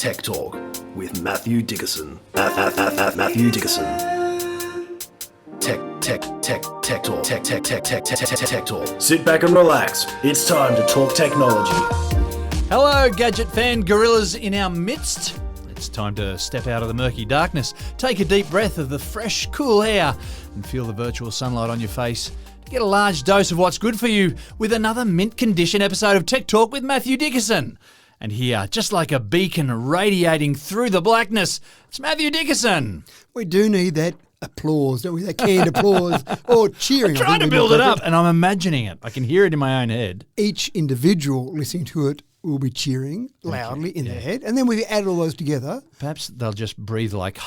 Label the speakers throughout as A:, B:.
A: Tech Talk with Matthew Dickerson. Matthew Dickerson. Tech Talk. Sit back and relax. It's time to talk technology.
B: Hello, gadget fan gorillas in our midst. It's time to step out of the murky darkness, take a deep breath of the fresh, cool air, and feel the virtual sunlight on your face to get a large dose of what's good for you with another mint condition episode of Tech Talk with Matthew Dickerson. And here, just like a beacon radiating through the blackness, it's Matthew Dickerson.
C: We do need that applause, don't we? That canned applause or cheering.
B: I'm trying to build it up, and I'm imagining it. I can hear it in my own head.
C: Each individual listening to it will be cheering loudly in their head, and then we add all those together.
B: Perhaps they'll just breathe like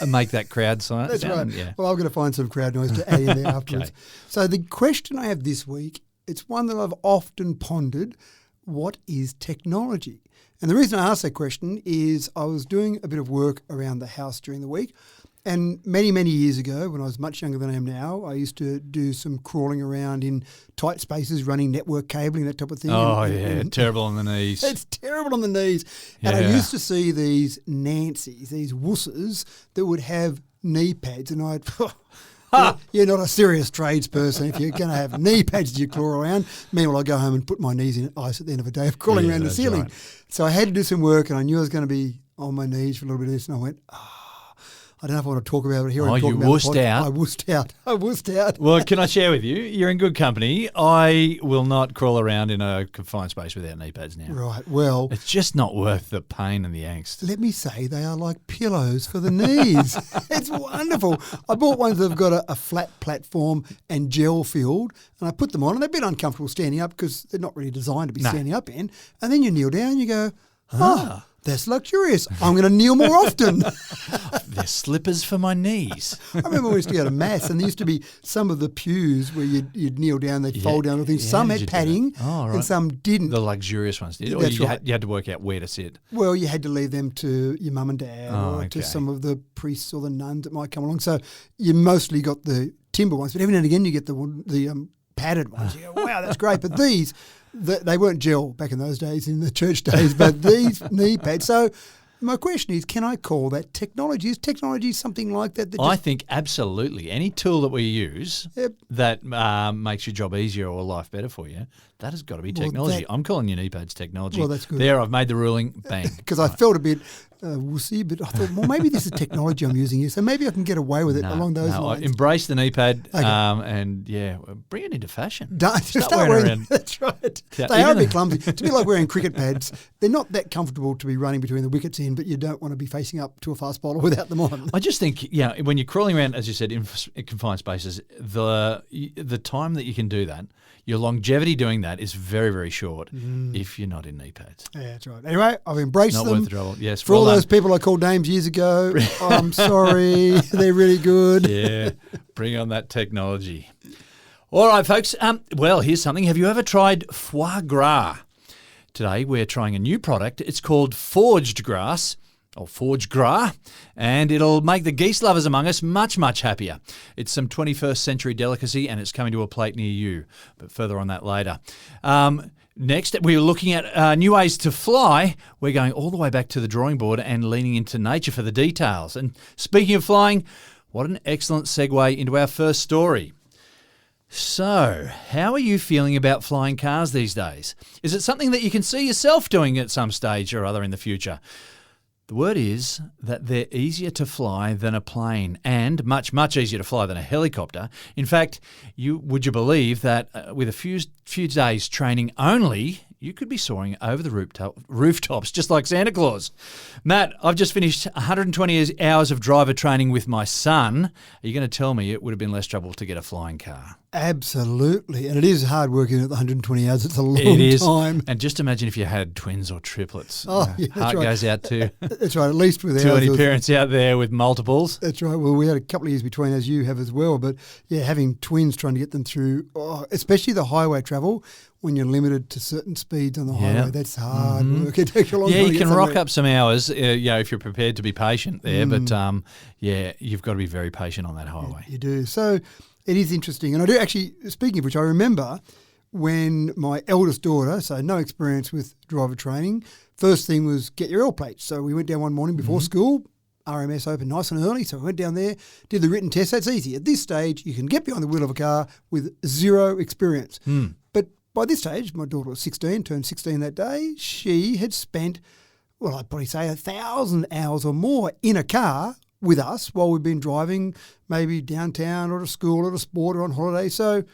B: and make that crowd sound.
C: That's right.
B: Yeah.
C: Well, I'm going to find some crowd noise to add in there afterwards.
B: Okay.
C: So the question I have this week, it's one that I've often pondered. What is technology? And the reason I asked that question is I was doing a bit of work around the house during the week. And many, many years ago, when I was much younger than I am now, I used to do some crawling around in tight spaces, running network cabling, that type of thing.
B: Oh, and terrible on the knees.
C: It's terrible on the knees. And I used to see these Nancy's, these wusses that would have knee pads. And I'd... You're not a serious tradesperson if you're going to have knee pads that you claw around. Meanwhile, I go home and put my knees in ice at the end of a day of crawling around the ceiling.
B: Right.
C: So I had to do some work, and I knew I was going to be on my knees for a little bit of this, and I went, I don't know if I want to talk about it here.
B: Oh, you wussed out.
C: I wussed out.
B: Well, can I share with you? You're in good company. I will not crawl around in a confined space without knee pads now.
C: Right, well...
B: It's just not worth the pain and the angst.
C: Let me say they are like pillows for the knees. It's wonderful. I bought ones that have got a flat platform and gel filled, and I put them on, and they're a bit uncomfortable standing up because they're not really designed to be standing up in. And then you kneel down and you go, that's luxurious. I'm going to kneel more often.
B: They're slippers for my knees.
C: I remember we used to go to mass, and there used to be some of the pews where you'd kneel down, they'd fold down. Things. Some had padding, and some didn't.
B: The luxurious ones did. Or you had to work out where to sit.
C: Well, you had to leave them to your mum and dad or to some of the priests or the nuns that might come along. So you mostly got the timber ones, but every now and again you get the padded ones. You go, wow, that's great. But these... They weren't gel back in those days, in the church days, but these knee pads. So my question is, can I call that technology? Is technology something like that?
B: I think absolutely. Any tool that we use that makes your job easier or life better for you, that has got to be technology. I'm calling your knee pads technology.
C: Well, that's good.
B: There, I've made the ruling. Bang.
C: Because I felt a bit wussy, but I thought, well, maybe this is technology I'm using here, so maybe I can get away with it along those lines.
B: Embrace the knee pad and, bring it into fashion.
C: Start wearing around. That's right.
B: Yeah,
C: they are a bit clumsy. It's a bit like wearing cricket pads. They're not that comfortable to be running between the wickets in, but you don't want to be facing up to a fast bowler without them on.
B: I just think, when you're crawling around, as you said, in confined spaces, the time that you can do that, your longevity doing that is very, very short if you're not in knee pads.
C: Yeah, that's right. Anyway, I've embraced them.
B: Not worth the trouble. Yes,
C: for all those people I called names years ago, I'm sorry. They're really good.
B: Yeah, bring on that technology. All right, folks. Well, here's something. Have you ever tried foie gras? Today, we're trying a new product. It's called Forged Gras. Or Forge Gras, and it'll make the geese lovers among us much, much happier. It's some 21st century delicacy, and it's coming to a plate near you, but further on that later. Next, we're looking at new ways to fly. We're going all the way back to the drawing board and leaning into nature for the details. And speaking of flying, what an excellent segue into our first story. So, how are you feeling about flying cars these days? Is it something that you can see yourself doing at some stage or other in the future? The word is that they're easier to fly than a plane and much, much easier to fly than a helicopter. In fact, would you believe that with a few days training only, you could be soaring over the rooftops just like Santa Claus. Matt, I've just finished 120 hours of driver training with my son. Are you going to tell me it would have been less trouble to get a flying car?
C: Absolutely. And it is hard working at the 120 hours. It's a long time.
B: And just imagine if you had twins or triplets.
C: Oh, yeah,
B: Heart goes out to
C: that's right. At least with
B: to any parents out there with multiples.
C: That's right. Well, we had a couple of years between, as you have as well. But yeah, having twins, trying to get them through, especially the highway travel, when you're limited to certain speeds on the highway, that's hard work. It takes a long time.
B: Yeah, you can rock up some hours, if you're prepared to be patient there. But you've got to be very patient on that highway.
C: You do. So it is interesting. And I do actually, speaking of which, I remember when my eldest daughter, so no experience with driver training, first thing was get your oil plates. So we went down one morning before school. RMS opened nice and early, so we went down there, did the written test. That's easy. At this stage, you can get behind the wheel of a car with zero experience. But by this stage, my daughter was 16, turned 16 that day. She had spent, well, I'd probably say 1,000 hours or more in a car with us while we've been driving maybe downtown or to school or to sport or on holiday. So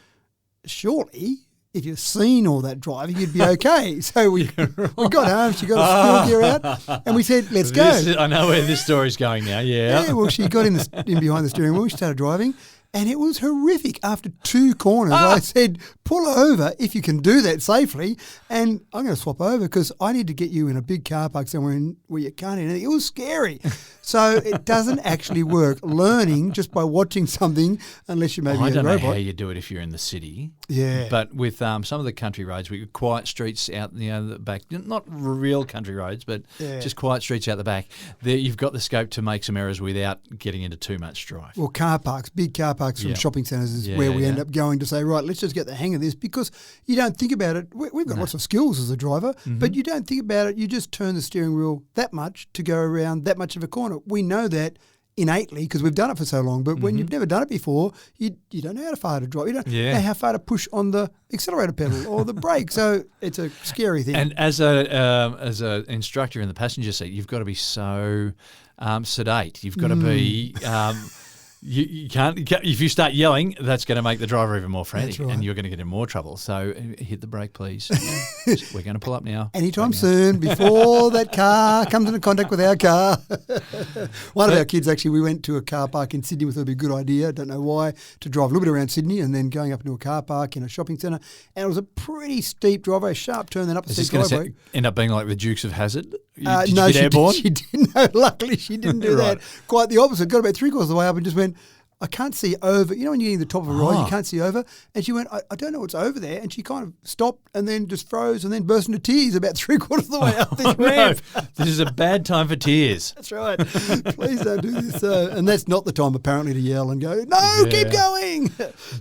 C: surely, if you've seen all that driving, you'd be okay. So we got home, she got her school gear out, and we said, let's go.
B: I know where this story's going now, yeah.
C: Yeah, well, she got in behind the steering wheel, we started driving, and it was horrific. After 2 corners, I said, pull over if you can do that safely, and I'm going to swap over because I need to get you in a big car park somewhere where you can't hear anything. It was scary. So it doesn't actually work learning just by watching something unless you maybe
B: I
C: a
B: don't
C: robot.
B: know how you do it if you're in the city.
C: Yeah.
B: But with some of the country roads, we quiet streets out the back, not real country roads, but just quiet streets out the back, there you've got the scope to make some errors without getting into too much strife.
C: Well, car parks, big car parks from shopping centres is where we end up going to say, right, let's just get the hang of this, because you don't think about it. We've got lots of skills as a driver, but you don't think about it. You just turn the steering wheel that much to go around that much of a corner. We know that innately because we've done it for so long, but when you've never done it before, you don't know how far to drive. You don't know how far to push on the accelerator pedal or the brake. So it's a scary thing.
B: And as a instructor in the passenger seat, you've got to be so sedate. You've got to be You can't, if you start yelling, that's going to make the driver even more frantic, and you're going to get in more trouble. So hit the brake, please. We're going to pull up now.
C: Anytime soon, before that car comes into contact with our car. One of our kids, actually, we went to a car park in Sydney. We thought it would be a good idea, don't know why, to drive a little bit around Sydney and then going up into a car park in a shopping centre. And it was a pretty steep driveway, a sharp turn, then up the steep driveway.
B: End up being like the Dukes of Hazzard?
C: No,
B: she
C: didn't. No, luckily she didn't do that. Quite the opposite. Got about 3/4 of the way up and just went, I can't see over. You know when you're getting the top of a ride, you can't see over? And she went, I don't know what's over there. And she kind of stopped and then just froze and then burst into tears about 3/4 of the way up this ramp.
B: This is a bad time for tears.
C: That's right. Please don't do this. And that's not the time, apparently, to yell and go, no, keep going.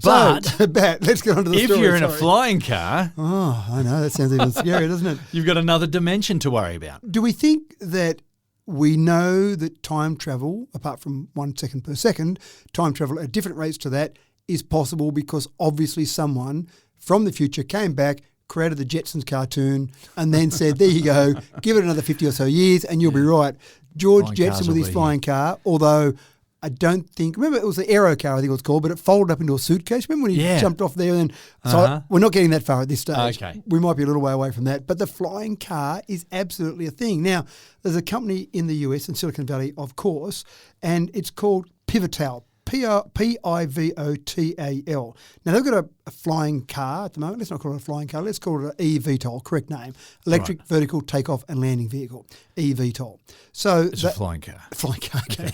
B: But
C: let's get on to the story.
B: If you're in a flying car.
C: Oh, I know. That sounds even scary, doesn't it?
B: You've got another dimension to worry about.
C: Do we think that we know that time travel, apart from 1 second per second, time travel at different rates to that is possible because obviously someone from the future came back, created the Jetsons cartoon, and then said, there you go, give it another 50 or so years and you'll be right. George Jetson with his flying car, although I don't think, remember it was the Aero car I think it was called, but it folded up into a suitcase. Remember when he jumped off there? And then, so we're not getting that far at this stage.
B: Okay.
C: We might be a little way away from that. But the flying car is absolutely a thing. Now, there's a company in the US, in Silicon Valley, of course, and it's called Pivotal. Pivotal. Now, they've got a flying car at the moment. Let's not call it a flying car. Let's call it an eVTOL, correct name. Electric Vertical Takeoff and Landing Vehicle, eVTOL. So
B: it's a flying car.
C: Flying car, okay.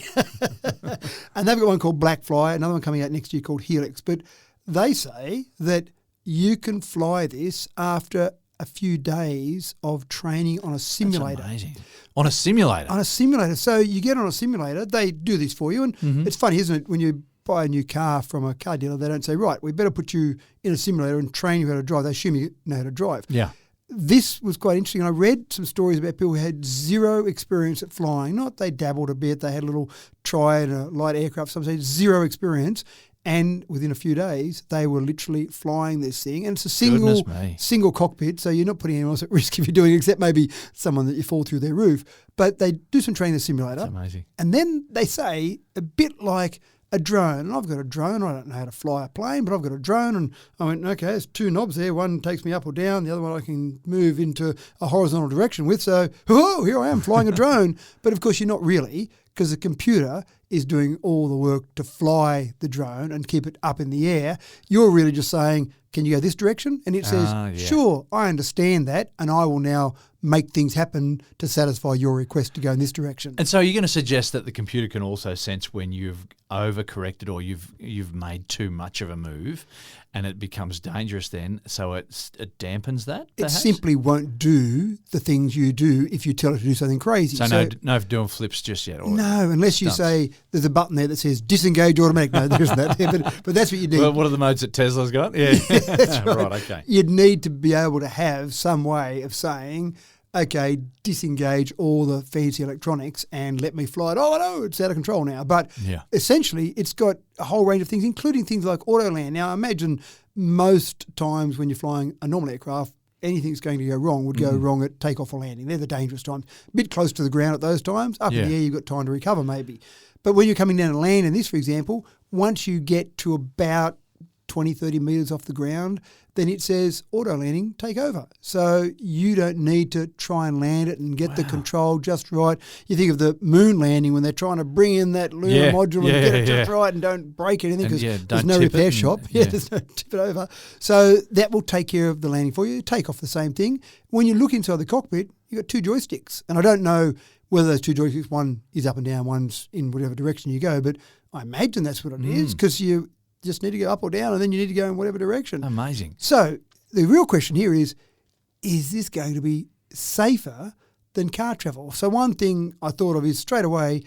C: And they've got one called Blackfly, another one coming out next year called Helix. But they say that you can fly this after a few days of training on a simulator.
B: That's amazing. On a simulator?
C: On a simulator. So you get on a simulator, they do this for you. And it's funny, isn't it, when you buy a new car from a car dealer, they don't say, right, we better put you in a simulator and train you how to drive. They assume you know how to drive.
B: Yeah.
C: This was quite interesting. I read some stories about people who had zero experience at flying. Not they dabbled a bit, they had a little try in a light aircraft, some say zero experience. And within a few days, they were literally flying this thing. And it's a single cockpit, so you're not putting anyone else at risk if you're doing it, except maybe someone that you fall through their roof. But they do some training in the simulator.
B: That's amazing.
C: And then they say, a bit like a drone. And I've got a drone. I don't know how to fly a plane, but I've got a drone. And I went, okay, there's 2 knobs there. One takes me up or down. The other one I can move into a horizontal direction with. So, here I am flying a drone. But of course, you're not really, because the computer is doing all the work to fly the drone and keep it up in the air. You're really just saying, can you go this direction? And it says, sure, I understand that, and I will now make things happen to satisfy your request to go in this direction.
B: And so you're going to suggest that the computer can also sense when you've overcorrected or you've made too much of a move, and it becomes dangerous then, so it dampens that, perhaps?
C: It simply won't do the things you do if you tell it to do something crazy.
B: So no doing flips just yet? Or
C: no, unless you say there's a button there that says disengage automatic. No, there isn't that there, but that's what you need.
B: Well, what are the modes that Tesla's got? Yeah.
C: That's right.
B: Right, okay.
C: You'd need to be able to have some way of saying, okay, disengage all the fancy electronics and let me fly it. Oh, no, it's out of control now. But essentially, it's got a whole range of things, including things like auto land. Now, imagine most times when you're flying a normal aircraft, anything that's going to go wrong would go wrong at takeoff or landing. They're the dangerous times. A bit close to the ground at those times. Up in the air, you've got time to recover maybe. But when you're coming down to land in this, for example, once you get to about 20, 30 metres off the ground, then it says auto landing, take over. So you don't need to try and land it and get the control just right. You think of the moon landing when they're trying to bring in that lunar module and get it just right and don't break anything because there's no repair shop. There's no tip it over. So that will take care of the landing for you. Take off the same thing. When you look inside the cockpit, you've got two joysticks. And I don't know whether those two joysticks, one is up and down, one's in whatever direction you go, but I imagine that's what it is because you just need to go up or down and then you need to go in whatever direction.
B: Amazing.
C: So the real question here is this going to be safer than car travel? So one thing I thought of is straight away,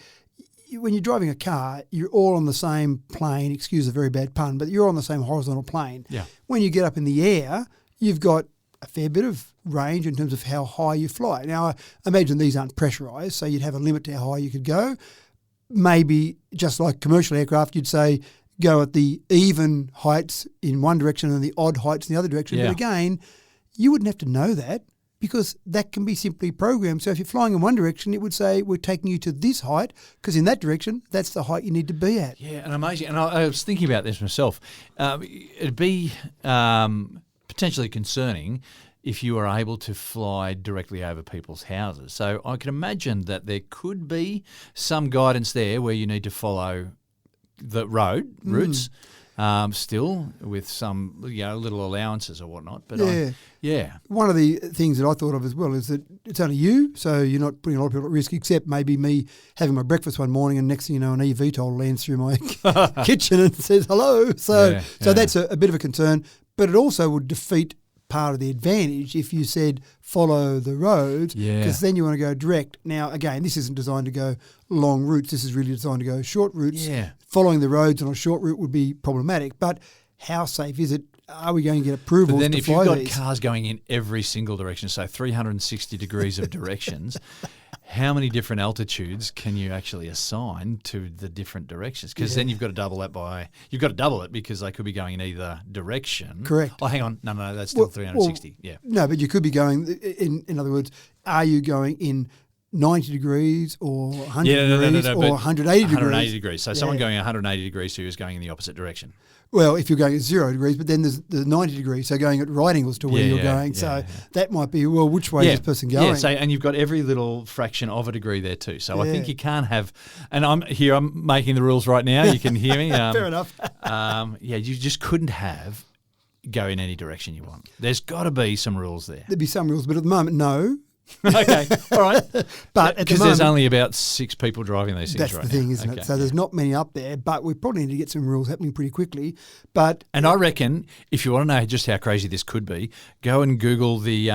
C: when you're driving a car, you're all on the same plane, excuse the very bad pun, but you're on the same horizontal plane.
B: Yeah.
C: When you get up in the air, you've got a fair bit of range in terms of how high you fly. Now, I imagine these aren't pressurised, so you'd have a limit to how high you could go. Maybe just like commercial aircraft, you'd say go at the even heights in one direction and the odd heights in the other direction.
B: Yeah.
C: But again, you wouldn't have to know that because that can be simply programmed. So if you're flying in one direction, it would say we're taking you to this height because in that direction, that's the height you need to be at.
B: Yeah, and amazing. And I was thinking about this myself. It'd be potentially concerning if you were able to fly directly over people's houses. So I can imagine that there could be some guidance there where you need to follow the routes still with some little allowances or whatnot. But one of the things that I thought of as well is that it's only you, so you're not putting a lot of people at risk, except maybe me having my breakfast one morning and next thing you know an eVTOL lands through my kitchen and says hello. So that's a bit of a concern, but it also would defeat part of the advantage if you said follow the road, because then you want to go direct. Now, again, this isn't designed to go long routes. This is really designed to go short routes. Following the roads on a short route would be problematic, but how safe is it? Are we going to get approvals to fly these? But then if you've got cars going in every single direction, so 360 degrees of directions, how many different altitudes can you actually assign to the different directions? Because then you've got to double it because they could be going in either direction.
C: Correct.
B: Oh, hang on. No, that's still 360.
C: No, but you could be going, in other words, are you going in 90 degrees or 100 degrees or 180 degrees?
B: 180 degrees. So someone going 180 degrees to you is going in the opposite direction.
C: Well, if you're going at 0 degrees, but then there's the 90 degrees, so going at right angles to where you're going. That might be, well, which way is this person going?
B: Yeah, so, and you've got every little fraction of a degree there too. So I think you can't have, and I'm making the rules right now. You can hear me.
C: Fair enough.
B: You just couldn't have go in any direction you want. There's got to be some rules there.
C: There'd be some rules, but at the moment, no.
B: Okay, all right.
C: But
B: because there's only about 6 people driving these things right now.
C: That's the thing, isn't it? So there's not many up there, but we probably need to get some rules happening pretty quickly. And
B: I reckon if you want to know just how crazy this could be, go and Google the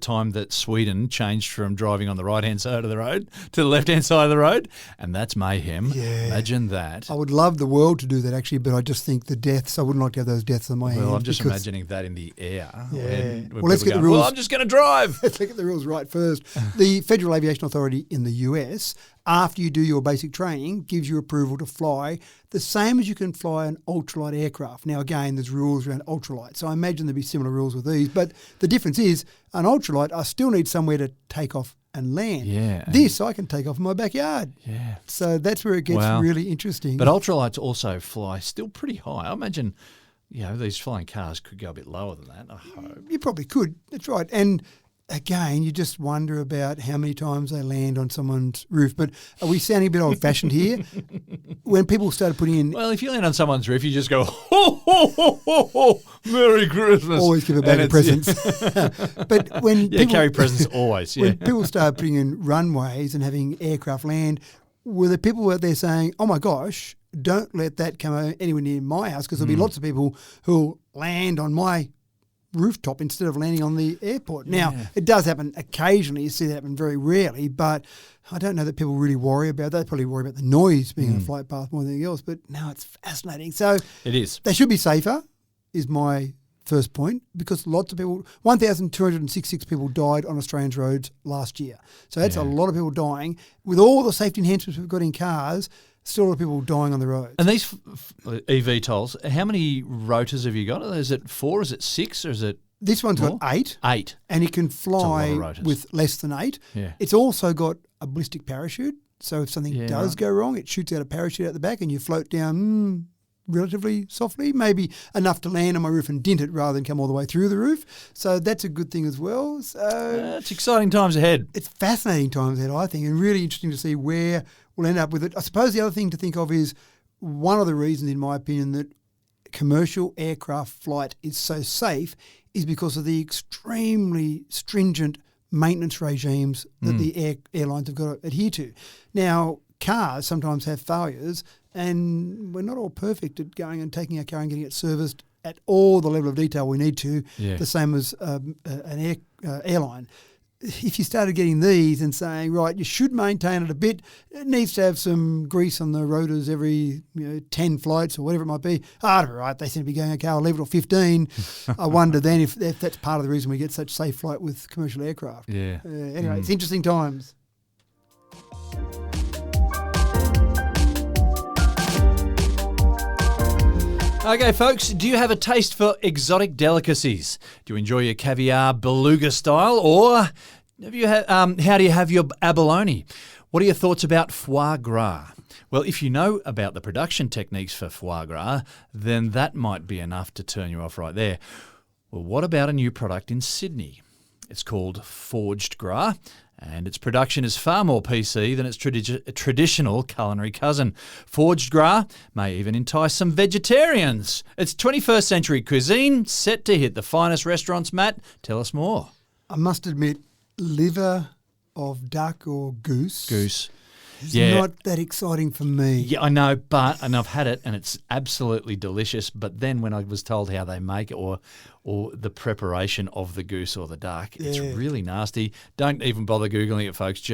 B: time that Sweden changed from driving on the right-hand side of the road to the left-hand side of the road, and that's mayhem. Yeah. Imagine that.
C: I would love the world to do that, actually, but I just think the deaths, I wouldn't like to have those deaths on my hands.
B: Well, I'm just imagining that in the air.
C: Yeah.
B: When
C: let's get the rules.
B: Well, I'm just going to drive.
C: Let's get the rules right first. The Federal Aviation Authority in the US, after you do your basic training, gives you approval to fly the same as you can fly an ultralight aircraft. Now, again, there's rules around ultralight, so I imagine there'll be similar rules with these. But the difference is, an ultralight, I still need somewhere to take off and land.
B: Yeah.
C: This I can take off in my backyard. Yeah. So that's where it gets really interesting.
B: But ultralights also fly still pretty high. I imagine, these flying cars could go a bit lower than that, I hope.
C: You probably could. That's right. And again, you just wonder about how many times they land on someone's roof. But are we sounding a bit old-fashioned here? When people started putting in...
B: Well, if you land on someone's roof, you just go, ho, ho, ho, ho, ho, Merry Christmas.
C: Always give a bag of presents. But when people...
B: carry presents always,
C: When people started putting in runways and having aircraft land, were there people out there saying, oh, my gosh, don't let that come anywhere near my house because there'll be lots of people who'll land on my rooftop instead of landing on the airport. Now, it does happen occasionally. You see that happen very rarely, but I don't know that people really worry about that. They probably worry about the noise being on a flight path more than anything else, but no, it's fascinating. So
B: it is.
C: They should be safer, is my first point, because lots of people, 1,266 people died on Australian roads last year. So that's a lot of people dying. With all the safety enhancements we've got in cars, still a lot of people dying on the roads.
B: And these eVTOLs, how many rotors have you got? Is it 4? Is it 6? Or is it
C: This one's
B: more?
C: got 8.
B: 8.
C: And it can fly with less than 8.
B: Yeah.
C: It's also got a ballistic parachute. So if something does go wrong, it shoots out a parachute out the back and you float down relatively softly, maybe enough to land on my roof and dent it rather than come all the way through the roof. So that's a good thing as well. So
B: it's exciting times ahead.
C: It's fascinating times ahead, I think, and really interesting to see where we'll end up with it. I suppose the other thing to think of is one of the reasons, in my opinion, that commercial aircraft flight is so safe is because of the extremely stringent maintenance regimes that the airlines have got to adhere to. Now, cars sometimes have failures, and we're not all perfect at going and taking our car and getting it serviced at all the level of detail we need to, the same as an airline. If you started getting these and saying, right, you should maintain it a bit, it needs to have some grease on the rotors every 10 flights or whatever it might be. Right, they seem to be going, okay, I'll leave it at 15. I wonder then if that's part of the reason we get such safe flight with commercial aircraft.
B: Yeah.
C: Anyway, it's interesting times.
B: Okay, folks, do you have a taste for exotic delicacies? Do you enjoy your caviar beluga style, or have you how do you have your abalone? What are your thoughts about foie gras? Well, if you know about the production techniques for foie gras, then that might be enough to turn you off right there. Well, what about a new product in Sydney? It's called Forged Gras, and its production is far more PC than its traditional culinary cousin. Forged Gras may even entice some vegetarians. It's 21st century cuisine set to hit the finest restaurants. Matt, tell us more.
C: I must admit, liver of duck or goose is not that exciting for me.
B: Yeah, I know, and I've had it and it's absolutely delicious. But then when I was told how they make it or the preparation of the goose or the duck, it's really nasty. Don't even bother Googling it, folks.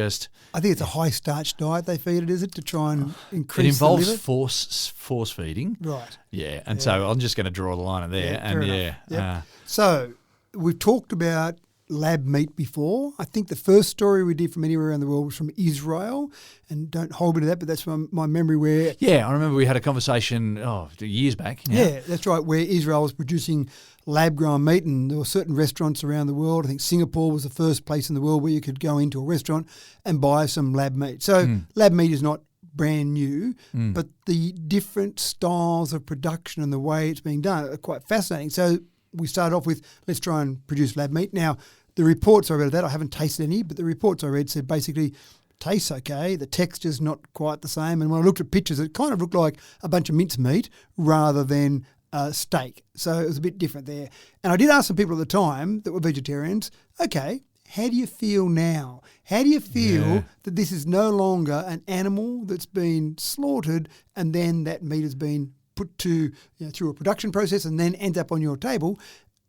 C: I think it's a high starch diet they feed it, is it, to try and increase the liver?
B: It involves force feeding.
C: Right.
B: Yeah, and so I'm just going to draw the line there.
C: So we've talked about lab meat before. I think the first story we did from anywhere around the world was from Israel, and don't hold me to that, but that's my memory where...
B: Yeah, I remember we had a conversation years back.
C: Yeah, that's right, where Israel was producing lab-grown meat, and there were certain restaurants around the world. I think Singapore was the first place in the world where you could go into a restaurant and buy some lab meat. So lab meat is not brand new, but the different styles of production and the way it's being done are quite fascinating. So we started off with, let's try and produce lab meat. Now, the reports I read of that, I haven't tasted any, but the reports I read said basically tastes okay, the texture's not quite the same. And when I looked at pictures, it kind of looked like a bunch of mince meat rather than steak. So it was a bit different there. And I did ask some people at the time that were vegetarians, okay, how do you feel now? How do you feel that this is no longer an animal that's been slaughtered and then that meat has been put to through a production process and then ends up on your table?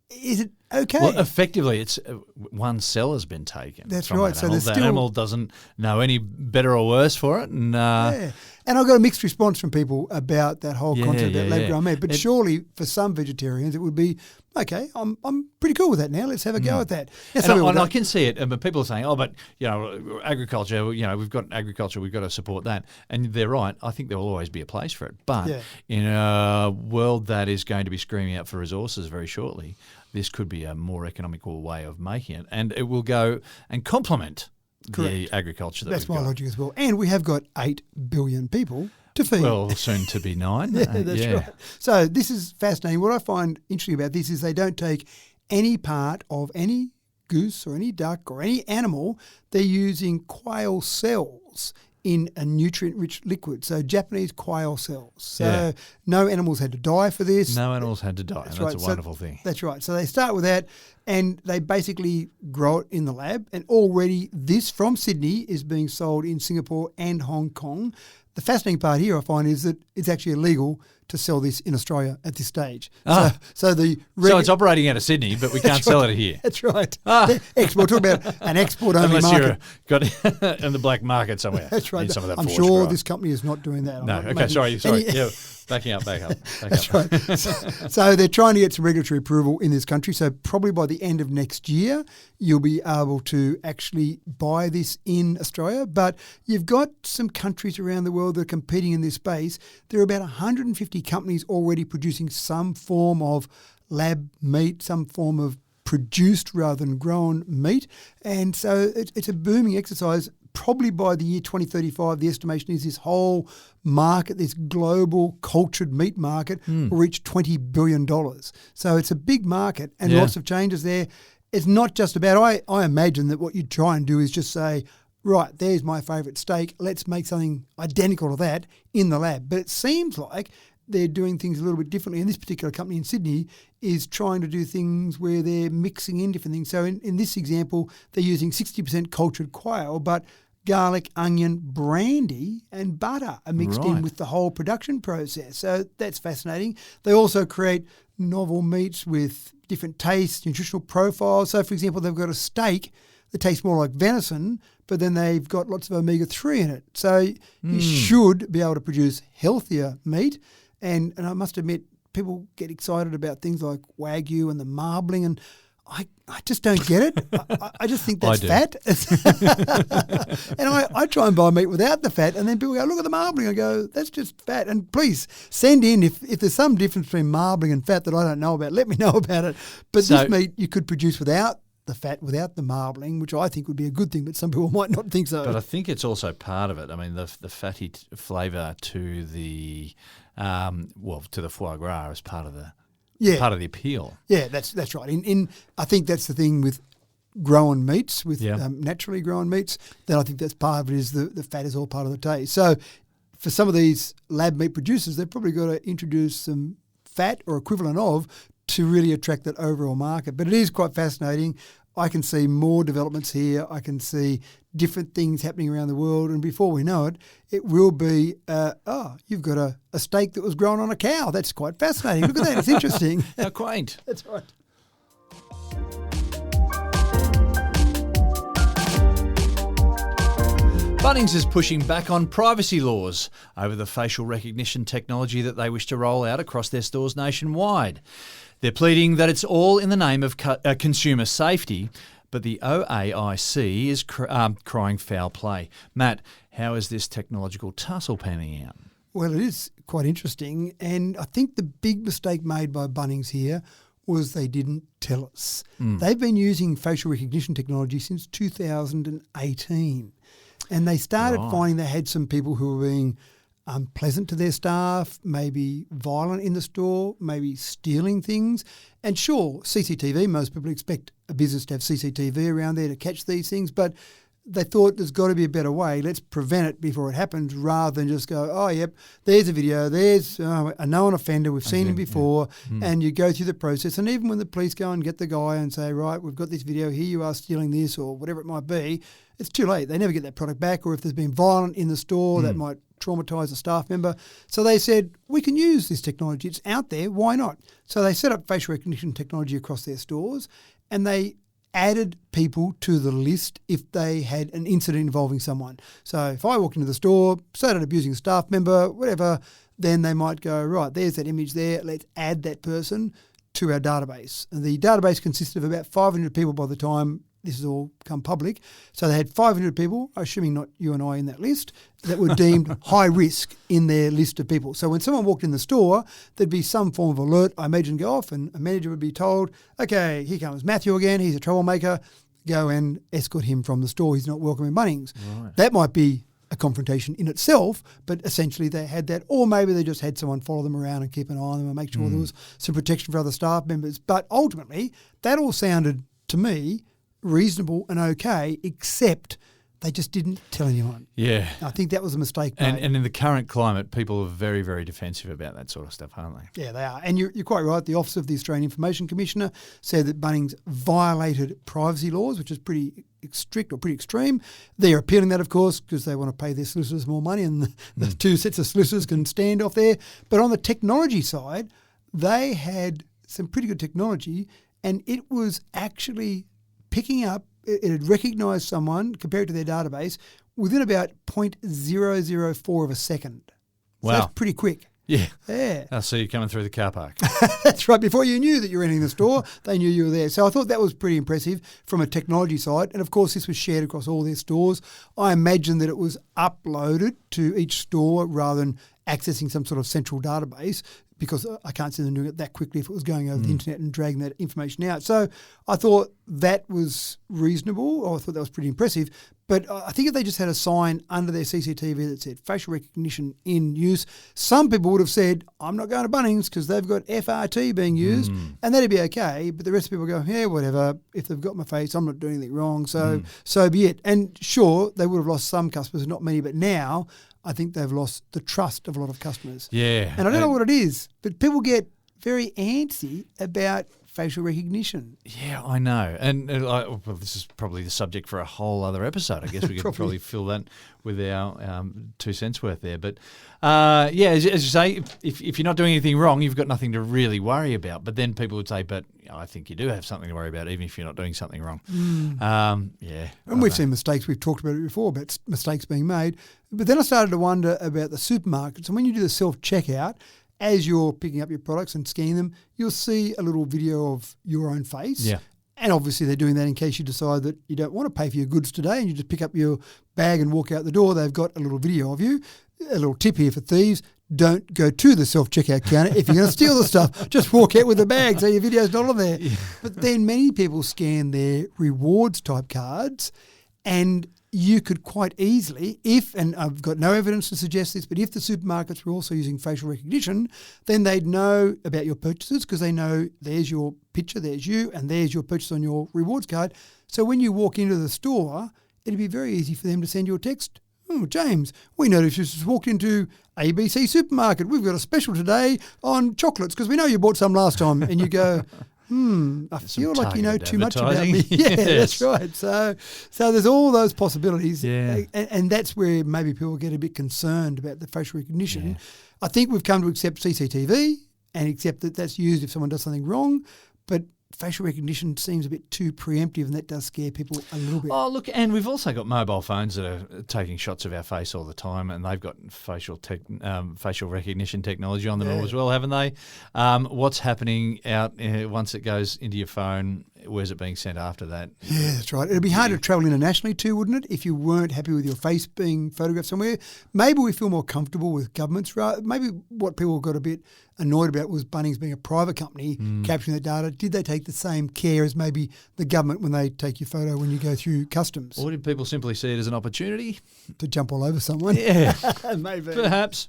C: Is it okay?
B: Well, effectively, it's one cell has been taken.
C: That's
B: from
C: right.
B: That
C: so
B: animal. The animal doesn't know any better or worse for it. And
C: and I got a mixed response from people about that whole concept about lab-grown meat. But surely for some vegetarians, it would be, okay, I'm pretty cool with that now. Let's have a go at that.
B: And I can see it. But people are saying, but agriculture. We've got agriculture. We've got to support that. And they're right. I think there will always be a place for it. But in a world that is going to be screaming out for resources very shortly, this could be a more economical way of making it, and it will go and complement the agriculture that
C: That's
B: we've got.
C: my logic as well. And we have got 8 billion people to feed.
B: Well, soon to be 9.
C: That's right. So this is fascinating. What I find interesting about this is they don't take any part of any goose or any duck or any animal. They're using quail cells in a nutrient-rich liquid, so Japanese quail cells. So no animals had to die for this.
B: No animals had to die. That's a wonderful thing.
C: That's right. So they start with that, and they basically grow it in the lab. And already this from Sydney is being sold in Singapore and Hong Kong. The fascinating part here, I find, is that it's actually illegal to sell this in Australia at this stage. So
B: it's operating out of Sydney, but we can't sell it here.
C: That's right. Export. Talk about an export-only market.
B: Unless you've got in the black market somewhere.
C: That's right.
B: Some of that
C: I'm sure this company is not doing that.
B: No. Okay. Sorry. Backing up.
C: That's right. So they're trying to get some regulatory approval in this country. So probably by the end of next year, you'll be able to actually buy this in Australia. But you've got some countries around the world that are competing in this space. There are about 150 companies already producing some form of lab meat, some form of produced rather than grown meat. And so it's a booming exercise. Probably by the year 2035, the estimation is this whole market, this global cultured meat market, will reach $20 billion. So it's a big market and lots of changes there. It's not just about, I imagine that what you try and do is just say, right, there's my favourite steak, let's make something identical to that in the lab. But it seems like they're doing things a little bit differently. And this particular company in Sydney is trying to do things where they're mixing in different things. So in this example, they're using 60% cultured quail, but garlic, onion, brandy and butter are mixed in with the whole production process. So that's fascinating. They also create novel meats with different tastes, nutritional profiles. So, for example, they've got a steak that tastes more like venison, but then they've got lots of omega-3 in it. So you should be able to produce healthier meat. And I must admit, people get excited about things like Wagyu and the marbling, and I just don't get it. I just think that's fat. And I try and buy meat without the fat, and then people go, look at the marbling. I go, that's just fat. And please send in, if there's some difference between marbling and fat that I don't know about, let me know about it. But this meat you could produce without the fat, without the marbling, which I think would be a good thing, but some people might not think so.
B: But I think it's also part of it. I mean, the fatty flavour to the to the foie gras is part of the part of the appeal.
C: Yeah, that's right. I think that's the thing with grown meats, with naturally grown meats, that I think that's part of it, is the fat is all part of the taste. So for some of these lab meat producers, they've probably got to introduce some fat or equivalent of to really attract that overall market. But it is quite fascinating. I can see more developments here. I can see different things happening around the world. And before we know it, it will be, you've got a steak that was grown on a cow. That's quite fascinating. Look at that. It's interesting.
B: How quaint.
C: That's right.
B: Bunnings is pushing back on privacy laws over the facial recognition technology that they wish to roll out across their stores nationwide. They're pleading that it's all in the name of consumer safety, but the OAIC is crying foul play. Matt, how is this technological tussle panning out?
C: Well, it is quite interesting, and I think the big mistake made by Bunnings here was they didn't tell us. They've been using facial recognition technology since 2018, and they started finding they had some people who were being unpleasant to their staff, maybe violent in the store, maybe stealing things. And sure, CCTV, most people expect a business to have CCTV around there to catch these things, but they thought there's got to be a better way. Let's prevent it before it happens, rather than just go, oh, yep, there's a video, there's a known offender, we've seen him before, and you go through the process. And even when the police go and get the guy and say, right, we've got this video, here you are stealing this, or whatever it might be, it's too late. They never get that product back. Or if there's been violence in the store, that might traumatise a staff member. So they said, we can use this technology. It's out there. Why not? So they set up facial recognition technology across their stores, and they added people to the list if they had an incident involving someone. So if I walked into the store, started abusing a staff member, whatever, then they might go, right, there's that image there. Let's add that person to our database. And the database consisted of about 500 people by the time this has all become public. So they had 500 people, assuming not you and I in that list, that were deemed high risk in their list of people. So when someone walked in the store, there'd be some form of alert, I imagine, go off, and a manager would be told, okay, here comes Matthew again, he's a troublemaker, go and escort him from the store, he's not welcome in Bunnings. Right. That might be a confrontation in itself, but essentially they had that, or maybe they just had someone follow them around and keep an eye on them and make sure there was some protection for other staff members. But ultimately, that all sounded, to me, reasonable and okay, except they just didn't tell anyone.
B: Yeah.
C: I think that was a mistake made.
B: And in the current climate, people are very, very defensive about that sort of stuff, aren't they?
C: Yeah, they are. And you're quite right. The Office of the Australian Information Commissioner said that Bunnings violated privacy laws, which is pretty strict or pretty extreme. They're appealing that, of course, because they want to pay their solicitors more money, and the two sets of solicitors can stand off there. But on the technology side, they had some pretty good technology, and it was actually picking up, it had recognised someone compared to their database within about 0.004 of a second. So that's pretty quick.
B: Yeah.
C: Yeah.
B: I see you coming through the car park.
C: That's right. Before you knew that you were entering the store, they knew you were there. So I thought that was pretty impressive from a technology side. And of course, this was shared across all their stores. I imagine that it was uploaded to each store rather than accessing some sort of central database, because I can't see them doing it that quickly if it was going over the internet and dragging that information out. So I thought that was reasonable. I thought that was pretty impressive. But I think if they just had a sign under their CCTV that said facial recognition in use, some people would have said, I'm not going to Bunnings because they've got FRT being used, and that'd be okay. But the rest of people go, yeah, whatever. If they've got my face, I'm not doing anything wrong. So be it. And sure, they would have lost some customers, not many, but now I think they've lost the trust of a lot of customers.
B: Yeah.
C: And I don't know what it is, but people get very antsy about facial recognition.
B: Yeah, I know. And well, this is probably the subject for a whole other episode. I guess we could probably fill that with our 2 cents worth there. But yeah, as you say, if you're not doing anything wrong, you've got nothing to really worry about. But then people would say, but I think you do have something to worry about, even if you're not doing something wrong. Yeah.
C: And we've seen mistakes. We've talked about it before, about mistakes being made. But then I started to wonder about the supermarkets. And when you do the self-checkout, as you're picking up your products and scanning them, you'll see a little video of your own face.
B: Yeah.
C: And obviously they're doing that in case you decide that you don't want to pay for your goods today and you just pick up your bag and walk out the door. They've got a little video of you. A little tip here for thieves: don't go to the self-checkout counter. If you're going to steal the stuff, just walk out with the bag so your video's not on there. Yeah. But then many people scan their rewards type cards, and you could quite easily, and I've got no evidence to suggest this, but if the supermarkets were also using facial recognition, then they'd know about your purchases because they know there's your picture, there's you, and there's your purchase on your rewards card. So when you walk into the store, it'd be very easy for them to send you a text. Oh, James, we noticed you just walked into ABC Supermarket. We've got a special today on chocolates because we know you bought some last time. And you go, I feel like you know too much about me. Yeah, that's right. So there's all those possibilities.
B: Yeah.
C: And that's where maybe people get a bit concerned about the facial recognition. Yeah. I think we've come to accept CCTV and accept that that's used if someone does something wrong. But facial recognition seems a bit too preemptive, and that does scare people a little bit. Oh,
B: look, and we've also got mobile phones that are taking shots of our face all the time, and they've got facial recognition technology on them all as well, haven't they? What's happening out once it goes into your phone? Where's it being sent after that?
C: Yeah, that's right. It'd be hard to travel internationally too, wouldn't it, if you weren't happy with your face being photographed somewhere? Maybe we feel more comfortable with governments. Maybe what people got a bit annoyed about was Bunnings being a private company capturing that data. Did they take the same care as maybe the government when they take your photo when you go through customs?
B: Or did people simply see it as an opportunity?
C: To jump all over someone?
B: Yeah.
C: Maybe.
B: Perhaps.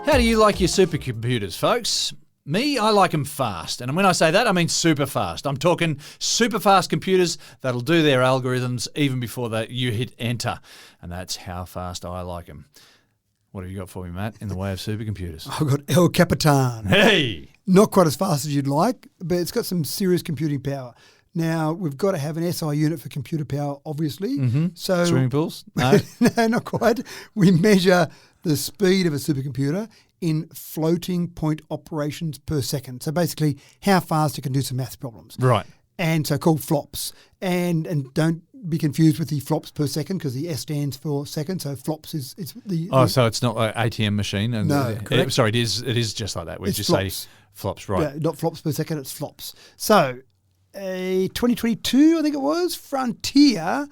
B: How do you like your supercomputers, folks? Me, I like them fast. And when I say that, I mean super fast. I'm talking super fast computers that'll do their algorithms even before you hit enter. And that's how fast I like them. What have you got for me, Matt, in the way of supercomputers?
C: I've got El Capitan.
B: Hey!
C: Not quite as fast as you'd like, but it's got some serious computing power. Now, we've got to have an SI unit for computer power, obviously.
B: Mm-hmm.
C: So
B: swimming pools? No.
C: No, not quite. We measure the speed of a supercomputer in floating point operations per second. So basically, how fast it can do some maths problems.
B: Right.
C: And so called flops. And don't be confused with the flops per second because the S stands for second. So flops is the...
B: So it's not an ATM machine? And
C: no, correct.
B: Sorry, it is just like that. We just
C: flops.
B: Say flops, right.
C: Yeah, not flops per second, it's flops. So 2022, I think it was, Frontier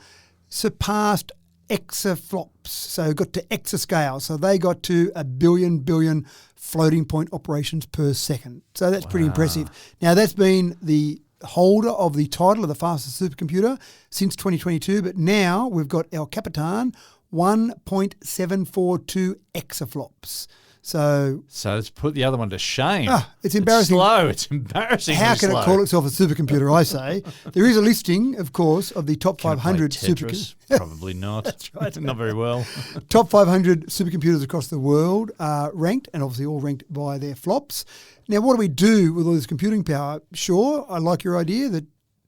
C: surpassed ExaFLOPs, so got to exascale. So they got to 1 billion floating point operations per second. So that's pretty impressive. Now, that's been the holder of the title of the fastest supercomputer since 2022, but now we've got El Capitan 1.742 exaflops. So
B: let's put the other one to shame.
C: It's embarrassing.
B: It's embarrassing.
C: How can it call itself a supercomputer, I say? There is a listing, of course, of the top 500 supercomputers.
B: Probably not.
C: That's right.
B: Not very well.
C: Top 500 supercomputers across the world are ranked, and obviously all ranked by their flops. Now, what do we do with all this computing power? Sure, I like your idea that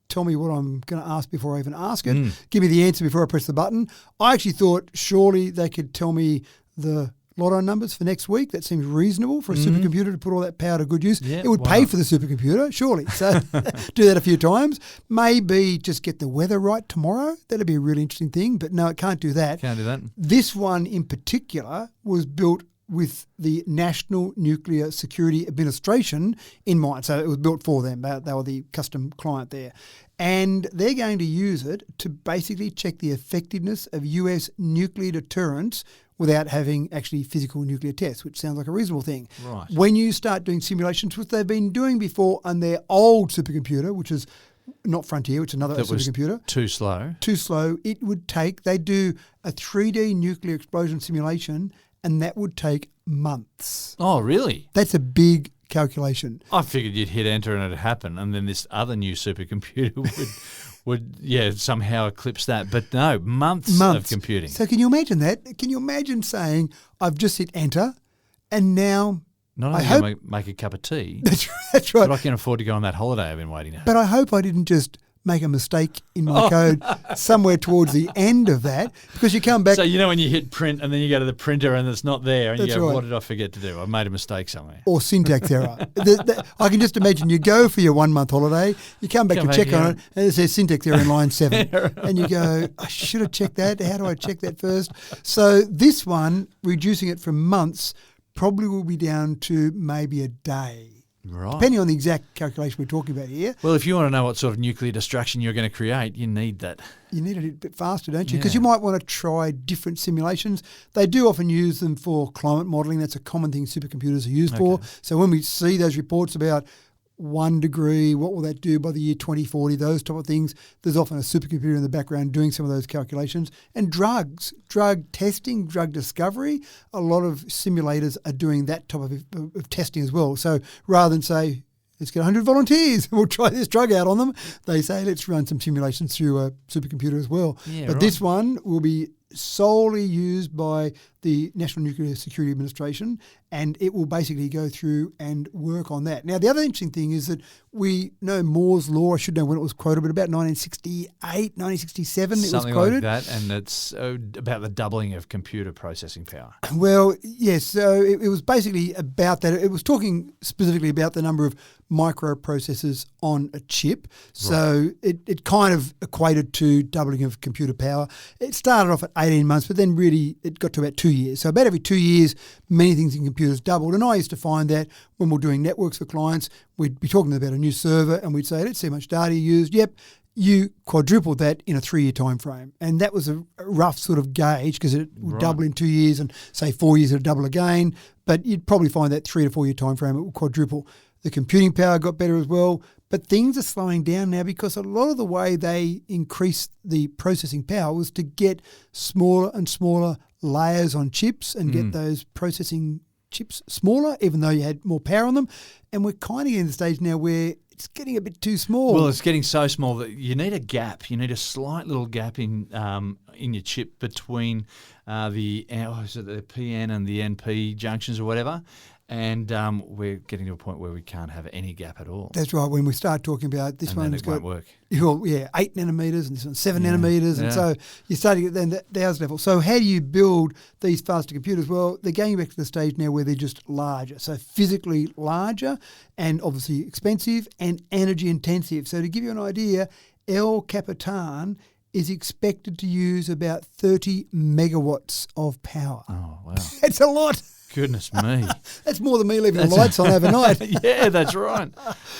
C: tell me what I'm going to ask before I even ask it. Give me the answer before I press the button. I actually thought surely they could tell me the lotto numbers for next week. That seems reasonable for a supercomputer to put all that power to good use.
B: Yeah,
C: it would pay for the supercomputer, surely. So do that a few times. Maybe just get the weather right tomorrow. That'd be a really interesting thing. But no, it can't do that.
B: Can't do that.
C: This one in particular was built with the National Nuclear Security Administration in mind. So it was built for them. They were the custom client there. And they're going to use it to basically check the effectiveness of US nuclear deterrence without having actually physical nuclear tests, which sounds like a reasonable thing.
B: Right.
C: When you start doing simulations, which they've been doing before on their old supercomputer, which is not Frontier, which is another supercomputer.
B: Too slow.
C: Too slow. It would take, they do a 3D nuclear explosion simulation, and that would take months.
B: Oh, really?
C: That's a big calculation.
B: I figured you'd hit enter and it'd happen, and then this other new supercomputer would somehow eclipse that. But no, months of computing.
C: So can you imagine that? Can you imagine saying, I've just hit enter, and now
B: Not only can I make a cup of tea,
C: that's right.
B: but I can afford to go on that holiday I've been waiting to have.
C: But I hope I didn't just make a mistake in my code somewhere towards the end of that, because you come back.
B: So you know when you hit print and then you go to the printer and it's not there and
C: That's
B: you go,
C: right.
B: what did I forget to do? I made a mistake somewhere.
C: Or syntax error. I can just imagine you go for your 1 month holiday, you come back to check on it, and it says syntax error in line 7. And you go, I should have checked that. How do I check that first? So this one, reducing it from months, probably will be down to maybe a day.
B: Right.
C: Depending on the exact calculation we're talking about here.
B: Well, if you want to know what sort of nuclear destruction you're going to create, you need that.
C: You need it a bit faster, don't you? Because
B: Yeah.
C: you might want to try different simulations. They do often use them for climate modelling. That's a common thing supercomputers are used for. So when we see those reports about 1 degree, what will that do by the year 2040, those type of things, there's often a supercomputer in the background doing some of those calculations. And drug testing, drug discovery, a lot of simulators are doing that type of testing as well. So rather than say, let's get 100 volunteers and we'll try this drug out on them, they say, let's run some simulations through a supercomputer as well.
B: Yeah,
C: but this one will be solely used by the National Nuclear Security Administration, and it will basically go through and work on that. Now, the other interesting thing is that we know Moore's Law, I should know when it was quoted, but about 1968, 1967
B: Something
C: it was quoted.
B: like that, and it's about the doubling of computer processing power.
C: Well, yes, so it was basically about that. It was talking specifically about the number of microprocessors on a chip. So it kind of equated to doubling of computer power. It started off at 18 months, but then really it got to about 2 years. So about every 2 years, many things in computers doubled. And I used to find that when we're doing networks for clients, we'd be talking about a new server and we'd say, let's see how much data you used. Yep, you quadrupled that in a 3-year time frame. And that was a rough sort of gauge because it would double in 2 years, and say 4 years it would double again. But you'd probably find that 3 to 4 year time frame it would quadruple. The computing power got better as well, but things are slowing down now because a lot of the way they increased the processing power was to get smaller and smaller layers on chips and get those processing chips smaller, even though you had more power on them. And we're kind of getting to the stage now where it's getting a bit too small.
B: Well, it's getting so small that you need a gap. You need a slight little gap in your chip between the PN and the NP junctions or whatever. And we're getting to a point where we can't have any gap at all.
C: That's right. When we start talking about this
B: and
C: one's
B: then it
C: got
B: won't work.
C: 8 nanometers, and this one's 7 nanometers, and so you're starting at then those level. So how do you build these faster computers? Well, they're going back to the stage now where they're just larger, so physically larger, and obviously expensive and energy intensive. So to give you an idea, El Capitan is expected to use about 30 megawatts of power.
B: Oh, wow.
C: That's a lot.
B: Goodness me.
C: That's more than me leaving the lights on overnight.
B: Yeah, that's right.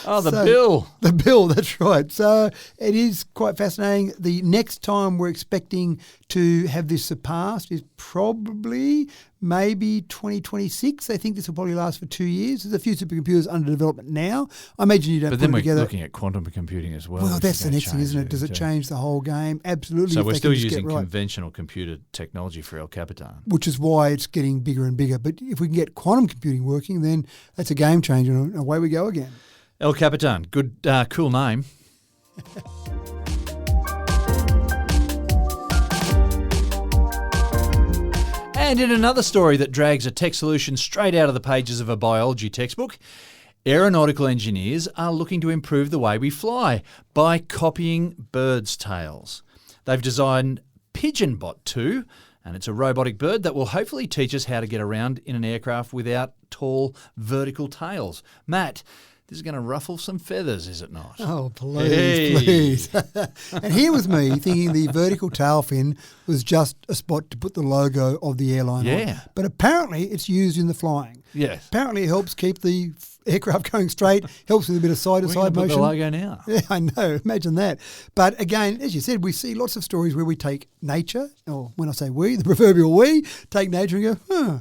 B: Oh, the
C: So,
B: bill.
C: The bill, that's right. So it is quite fascinating. The next time we're expecting to have this surpassed is probably maybe 2026. They think this will probably last for 2 years. There's a few supercomputers under development now. I imagine you don't
B: But
C: put
B: then
C: it
B: we're
C: together.
B: looking at quantum computing as well.
C: Well,
B: which
C: that's
B: is
C: the
B: gonna
C: next thing, isn't it?
B: change
C: Does it
B: too.
C: change the whole game? Absolutely.
B: So
C: if
B: we're
C: they
B: still
C: can just get
B: using
C: right.
B: conventional computer technology for El Capitan.
C: Which is why it's getting bigger and bigger. But if we can get quantum computing working, then that's a game changer, and away we go again.
B: El Capitan, good, cool name. And in another story that drags a tech solution straight out of the pages of a biology textbook, aeronautical engineers are looking to improve the way we fly by copying birds' tails. They've designed Pigeon Bot 2, And it's a robotic bird that will hopefully teach us how to get around in an aircraft without tall vertical tails. Matt, this is going to ruffle some feathers, is it not?
C: Oh, please. And here was me thinking the vertical tail fin was just a spot to put the logo of the airline on. But apparently it's used in the flying.
B: Yes.
C: Apparently it helps keep the aircraft going straight, helps with a bit of side-to-side motion.
B: Put the logo now.
C: Yeah, I know. Imagine that. But again, as you said, we see lots of stories where we take nature, or when I say we, the proverbial we, take nature and go,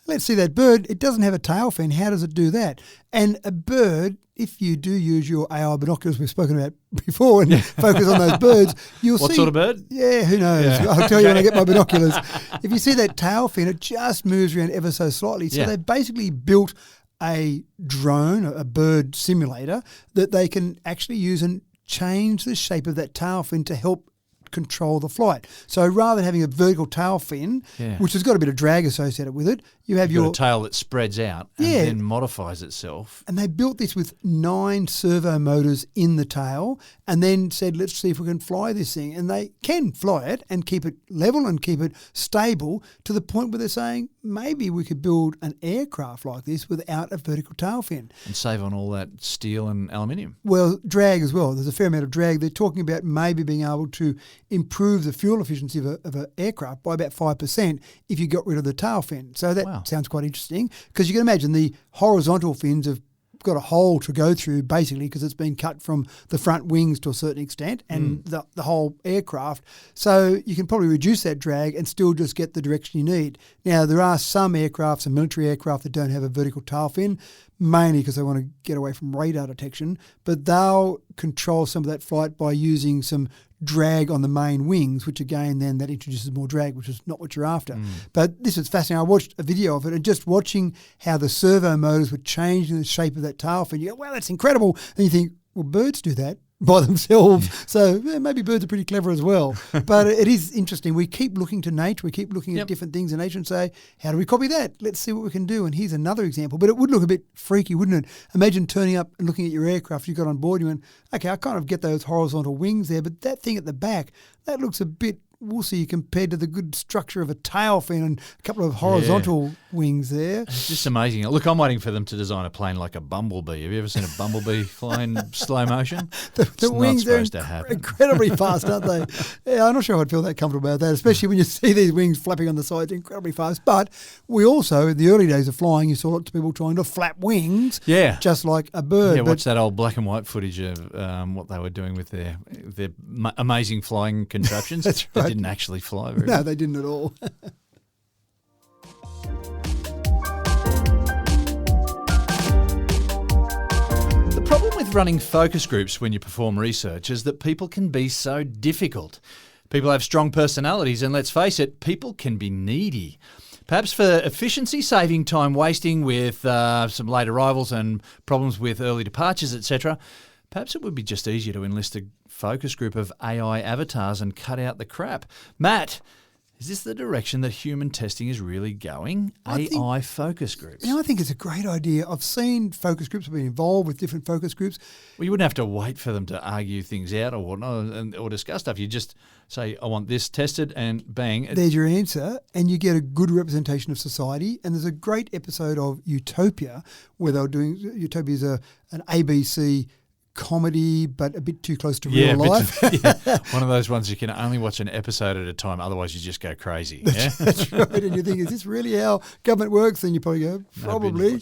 C: let's see that bird. It doesn't have a tail fin. How does it do that? And a bird, if you do use your AI binoculars we've spoken about before and focus on those birds, you'll see.
B: What sort of bird?
C: Yeah, who knows? Yeah. I'll tell you when I get my binoculars. If you see that tail fin, it just moves around ever so slightly. So they basically built a drone, a bird simulator, that they can actually use and change the shape of that tail fin to help control the flight. So rather than having a vertical tail fin, which has got a bit of drag associated with it, you've
B: got a tail that spreads out and then modifies itself.
C: And they built this with 9 servo motors in the tail and then said, let's see if we can fly this thing. And they can fly it and keep it level and keep it stable to the point where they're saying maybe we could build an aircraft like this without a vertical tail fin.
B: And save on all that steel and aluminium.
C: Well, drag as well. There's a fair amount of drag. They're talking about maybe being able to improve the fuel efficiency of an aircraft by about 5% if you got rid of the tail fin. So that sounds quite interesting because you can imagine the horizontal fins have got a hole to go through basically because it's been cut from the front wings to a certain extent and the whole aircraft. So you can probably reduce that drag and still just get the direction you need. Now, there are some aircraft, some military aircraft that don't have a vertical tail fin, mainly because they want to get away from radar detection, but they'll control some of that flight by using some drag on the main wings, which again then that introduces more drag, which is not what you're after. But this is fascinating. I watched a video of it and just watching how the servo motors were changing the shape of that tail fin, you go, wow, that's incredible. And you think, well, birds do that by themselves. So maybe birds are pretty clever as well. But it is interesting. We keep looking to nature. We keep looking at different things in nature and say, how do we copy that? Let's see what we can do. And here's another example. But it would look a bit freaky, wouldn't it? Imagine turning up and looking at your aircraft you got on board. You went, okay, I kind of get those horizontal wings there, but that thing at the back, that looks a bit woolsey compared to the good structure of a tail fin and a couple of horizontal wings there.
B: It's just amazing. Look, I'm waiting for them to design a plane like a bumblebee. Have you ever seen a bumblebee fly in slow motion?
C: The wings are incredibly fast, aren't they? Yeah, I'm not sure I'd feel that comfortable about that, especially when you see these wings flapping on the sides incredibly fast. But we also, in the early days of flying, you saw lots of people trying to flap wings just like a bird.
B: Yeah, watch that old black and white footage of what they were doing with their amazing flying contraptions.
C: That's right.
B: They didn't actually fly very
C: No,
B: well.
C: they didn't at all.
B: The problem with running focus groups when you perform research is that people can be so difficult. People have strong personalities and let's face it, people can be needy. Perhaps for efficiency, saving time wasting with some late arrivals and problems with early departures, etc., perhaps it would be just easier to enlist a focus group of AI avatars and cut out the crap. Matt, is this the direction that human testing is really going? AI focus groups?
C: I think it's a great idea. I've seen focus groups. I've been involved with different focus groups.
B: Well, you wouldn't have to wait for them to argue things out or whatnot or discuss stuff. You just say, I want this tested and bang.
C: There's your answer and you get a good representation of society. And there's a great episode of Utopia where they were doing, Utopia is an ABC comedy, but a bit too close to real life.
B: One of those ones you can only watch an episode at a time, otherwise you just go crazy.
C: That's right. And you think, is this really how government works? And you probably go, probably.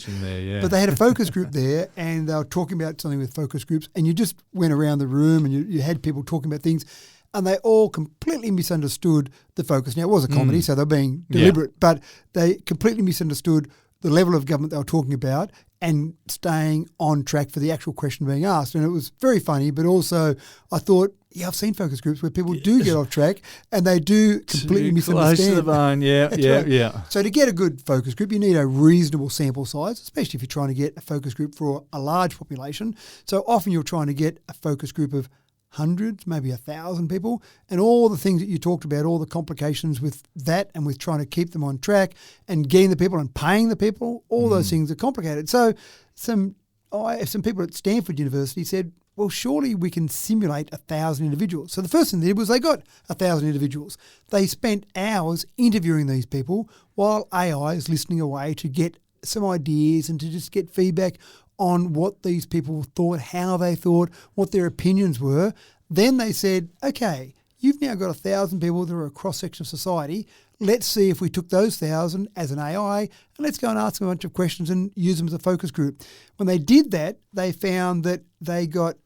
C: But they had a focus group there and they were talking about something with focus groups and you just went around the room and you had people talking about things and they all completely misunderstood the focus. Now, it was a comedy, so they're being deliberate, but they completely misunderstood the level of government they were talking about and staying on track for the actual question being asked. And it was very funny, but also I thought, I've seen focus groups where people do get off track and they do completely misunderstand.
B: Close to the bone, yeah.
C: So to get a good focus group, you need a reasonable sample size, especially if you're trying to get a focus group for a large population. So often you're trying to get a focus group of hundreds, maybe 1,000 people, and all the things that you talked about, all the complications with that and with trying to keep them on track and getting the people and paying the people, all those things are complicated. So some people at Stanford University said, well, surely we can simulate 1,000 individuals. So the first thing they did was they got 1,000 individuals. They spent hours interviewing these people while AI is listening away to get some ideas and to just get feedback on what these people thought, how they thought, what their opinions were. Then they said, okay, you've now got 1,000 people that are a cross-section of society. Let's see if we took those 1,000 as an AI and let's go and ask them a bunch of questions and use them as a focus group. When they did that, they found that they got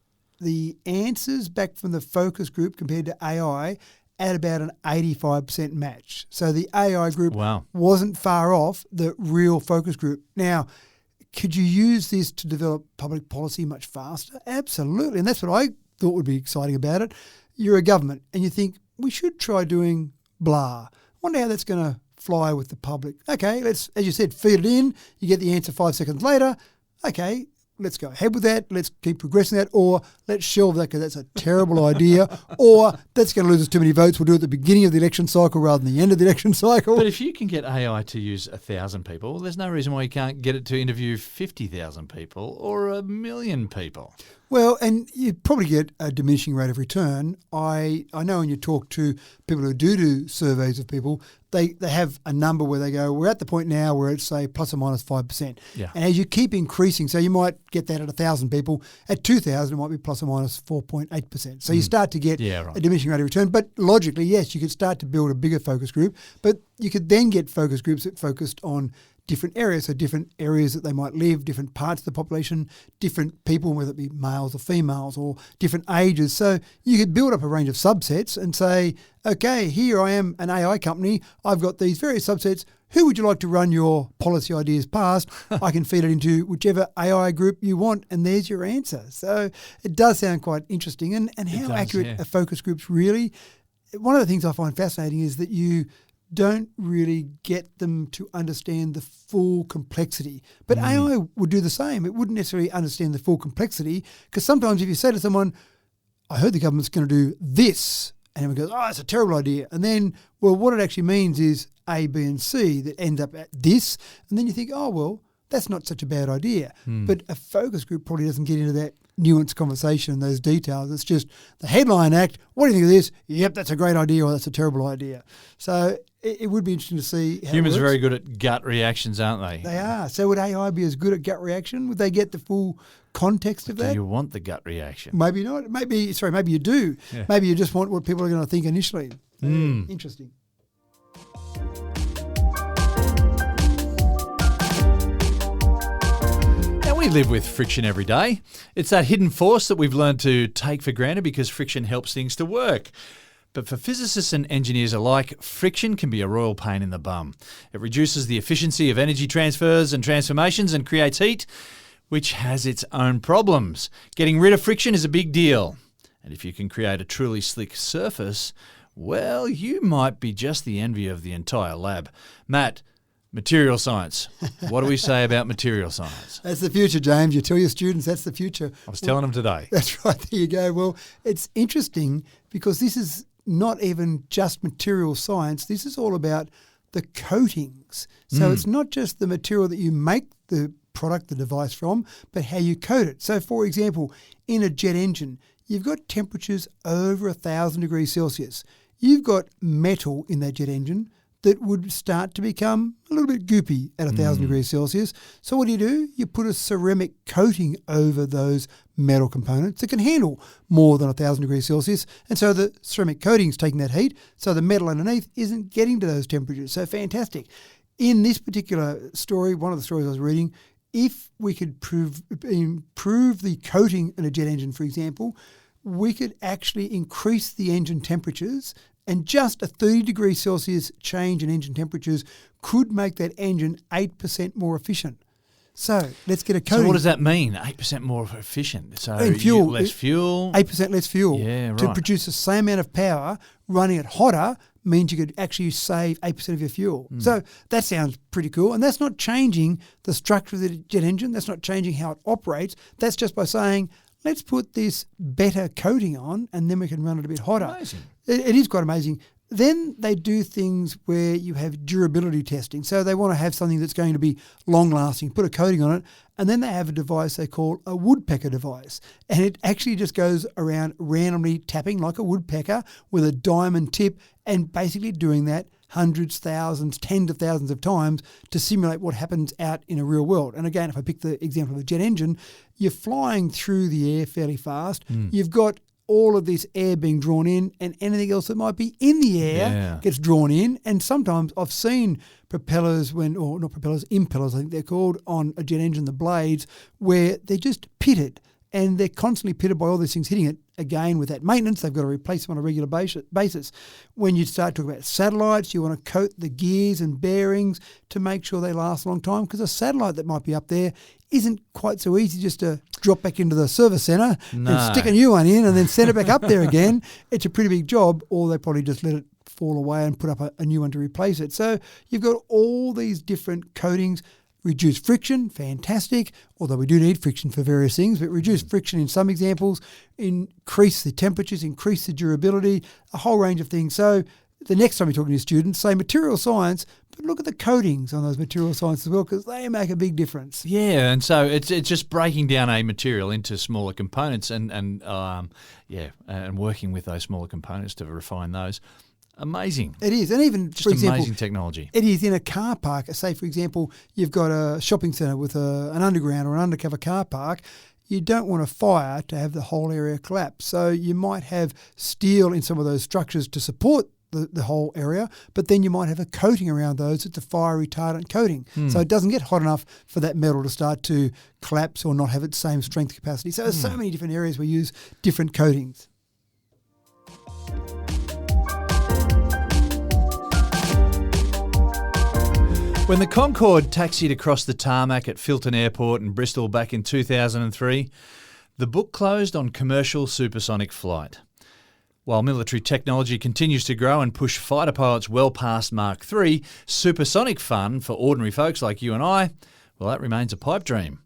C: the answers back from the focus group compared to AI at about an 85% match. So the AI group wasn't far off the real focus group. Now, could you use this to develop public policy much faster? Absolutely. And that's what I thought would be exciting about it. You're a government and you think, we should try doing blah. Wonder how that's going to fly with the public. Okay, let's, as you said, feed it in. You get the answer 5 seconds later. Okay, let's go ahead with that. Let's keep progressing that. Or let's shelve that because that's a terrible idea. Or that's going to lose us too many votes. We'll do it at the beginning of the election cycle rather than the end of the election cycle.
B: But if you can get AI to use 1,000 people, there's no reason why you can't get it to interview 50,000 people or 1,000,000 people.
C: Well, and you probably get a diminishing rate of return. I know when you talk to people who do surveys of people, they have a number where they go, we're at the point now where it's, say, plus or minus 5%.
B: Yeah.
C: And as you keep increasing, so you might get that at 1,000 people. At 2,000, it might be plus or minus 4.8%. So you start to get a diminishing rate of return. But logically, yes, you could start to build a bigger focus group, but you could then get focus groups that focused on different areas, so different areas that they might live, different parts of the population, different people, whether it be males or females or different ages. So you could build up a range of subsets and say, okay, here I am, an AI company. I've got these various subsets. Who would you like to run your policy ideas past? I can feed it into whichever AI group you want, and there's your answer. So it does sound quite interesting. And how accurate are focus groups really? One of the things I find fascinating is that you don't really get them to understand the full complexity. But AI would do the same. It wouldn't necessarily understand the full complexity because sometimes if you say to someone, I heard the government's going to do this, and everyone goes, oh, it's a terrible idea. And then, well, what it actually means is A, B, and C that end up at this. And then you think, oh, well, that's not such a bad idea. But a focus group probably doesn't get into that nuanced conversation, those details. It's just the headline act. What do you think of this? Yep, that's a great idea or that's a terrible idea. So it would be interesting to see how
B: humans
C: it
B: are very good at gut reactions, aren't they?
C: They are. So would AI be as good at gut reaction? Would they get the full context of that?
B: Do you want the gut reaction?
C: Maybe not. Maybe you do. Yeah. Maybe you just want what people are going to think initially. Interesting.
B: We live with friction every day. It's that hidden force that we've learned to take for granted because friction helps things to work. But for physicists and engineers alike, friction can be a royal pain in the bum. It reduces the efficiency of energy transfers and transformations and creates heat, which has its own problems. Getting rid of friction is a big deal. And if you can create a truly slick surface, well, you might be just the envy of the entire lab. Matt, material science. What do we say about material science?
C: That's the future, James. You tell your students that's the future.
B: I was telling them today.
C: That's right. There you go. Well, it's interesting because this is not even just material science. This is all about the coatings. So it's not just the material that you make the product, the device from, but how you coat it. So, for example, in a jet engine, you've got temperatures over 1,000 degrees Celsius. You've got metal in that jet engine that would start to become a little bit goopy at 1,000 degrees Celsius. So what do? You put a ceramic coating over those metal components that can handle more than 1,000 degrees Celsius. And so the ceramic coating's taking that heat, so the metal underneath isn't getting to those temperatures. So fantastic. In this particular story, one of the stories I was reading, if we could improve the coating in a jet engine, for example, we could actually increase the engine temperatures, and just a 30 degrees Celsius change in engine temperatures could make that engine 8% more efficient. So let's get a coating.
B: So what does that mean? 8% more efficient. So
C: in fuel,
B: less fuel.
C: 8% less fuel.
B: Yeah, right.
C: To produce the same amount of power, running it hotter means you could actually save 8% of your fuel. So that sounds pretty cool. And that's not changing the structure of the jet engine. That's not changing how it operates. That's just by saying, let's put this better coating on and then we can run it a bit hotter.
B: Amazing.
C: It is quite amazing. Then they do things where you have durability testing. So they want to have something that's going to be long-lasting, put a coating on it, and then they have a device they call a woodpecker device. And it actually just goes around randomly tapping like a woodpecker with a diamond tip and basically doing that hundreds, thousands, tens of thousands of times to simulate what happens out in a real world. And again, if I pick the example of a jet engine, you're flying through the air fairly fast. You've got all of this air being drawn in, and anything else that might be in the air gets drawn in. And sometimes I've seen propellers impellers, I think they're called, on a jet engine, the blades, where they're just pitted, and they're constantly pitted by all these things hitting it. Again, with that maintenance, they've got to replace them on a regular basis. When you start talking about satellites, you want to coat the gears and bearings to make sure they last a long time, because a satellite that might be up there isn't quite so easy just to drop back into the service centre and stick a new one in and then send it back up there again. It's a pretty big job, or they probably just let it fall away and put up a new one to replace it. So you've got all these different coatings. Reduce friction, fantastic, although we do need friction for various things, but reduce friction in some examples, increase the temperatures, increase the durability, a whole range of things. So the next time you're talking to students, say material science, but look at the coatings on those material science as well, because they make a big difference.
B: Yeah, and so it's just breaking down a material into smaller components and working with those smaller components to refine those. Amazing.
C: It is. And even,
B: just
C: for example,
B: amazing technology.
C: It is in a car park. Say, for example, you've got a shopping centre with an underground or an undercover car park. You don't want a fire to have the whole area collapse. So you might have steel in some of those structures to support the whole area, but then you might have a coating around those. It's a fire retardant coating. So it doesn't get hot enough for that metal to start to collapse or not have its same strength capacity. So there's so many different areas we use different coatings.
B: When the Concorde taxied across the tarmac at Filton Airport in Bristol back in 2003, the book closed on commercial supersonic flight. While military technology continues to grow and push fighter pilots well past Mark III, supersonic fun for ordinary folks like you and I, well, that remains a pipe dream.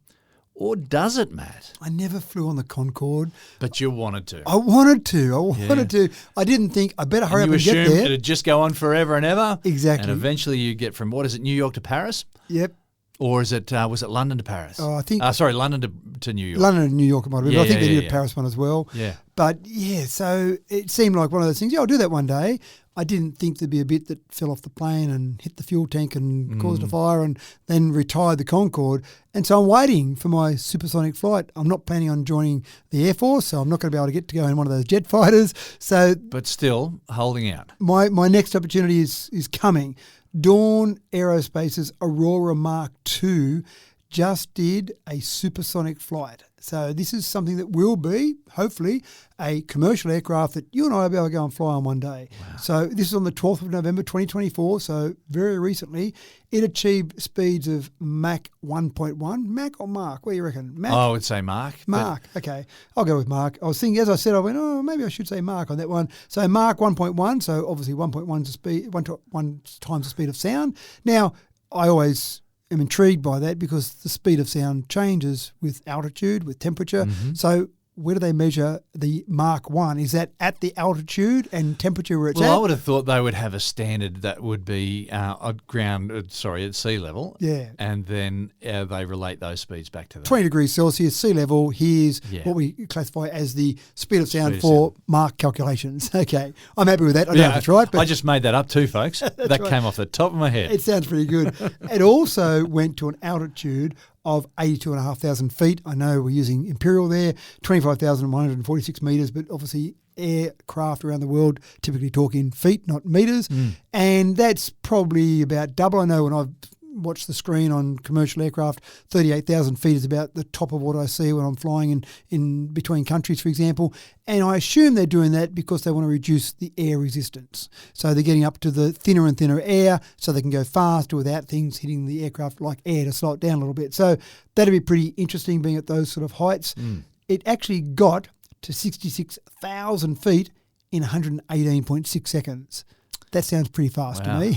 B: Or does it, Matt?
C: I never flew on the Concorde.
B: But you wanted to.
C: I wanted to. I didn't think, I better hurry up and get there.
B: You assumed it'd just go on forever and ever?
C: Exactly.
B: And eventually you get from, what is it, New York to Paris?
C: Yep.
B: Or is it was it London to Paris?
C: Oh, I think.
B: London to New York.
C: London to New York it might have been.
B: Yeah,
C: I think they did a Paris one as well.
B: Yeah.
C: But so it seemed like one of those things. Yeah, I'll do that one day. I didn't think there'd be a bit that fell off the plane and hit the fuel tank and caused a fire and then retired the Concorde. And so I'm waiting for my supersonic flight. I'm not planning on joining the Air Force, so I'm not going to be able to get to go in one of those jet fighters. So,
B: but still holding out.
C: My next opportunity is coming. Dawn Aerospace's Aurora Mark II just did a supersonic flight. So this is something that will be, hopefully, a commercial aircraft that you and I will be able to go and fly on one day. Wow. So this is on the 12th of November 2024, so very recently. It achieved speeds of Mach 1.1. Mach or Mark? What do you reckon? Mach?
B: I would say Mark.
C: Mark, okay. I'll go with Mark. I was thinking, as I said, I went, maybe I should say Mark on that one. So Mach 1.1, so obviously 1.1 is the speed, 1 times the speed of sound. Now, I always am intrigued by that because the speed of sound changes with altitude, with temperature. Mm-hmm. So where do they measure the Mark 1? Is that at the altitude and temperature where it's at?
B: I would have thought they would have a standard that would be at sea level.
C: Yeah.
B: And then they relate those speeds back to that.
C: 20 degrees Celsius, sea level. Here's what we classify as the speed of sound for Mark calculations. Okay. I'm happy with that. I don't know if that's right. But
B: I just made that up too, folks. That came off the top of my head.
C: It sounds pretty good. It also went to an altitude of 82,500 feet. I know we're using imperial there, 25,146 metres, but obviously aircraft around the world typically talk in feet, not metres. And that's probably about double. I know when I've watched the screen on commercial aircraft, 38,000 feet is about the top of what I see when I'm flying in between countries, for example. And I assume they're doing that because they want to reduce the air resistance. So they're getting up to the thinner and thinner air so they can go faster without things hitting the aircraft like air to slow it down a little bit. So that'd be pretty interesting being at those sort of heights. It actually got to 66,000 feet in 118.6 seconds. That sounds pretty fast to me.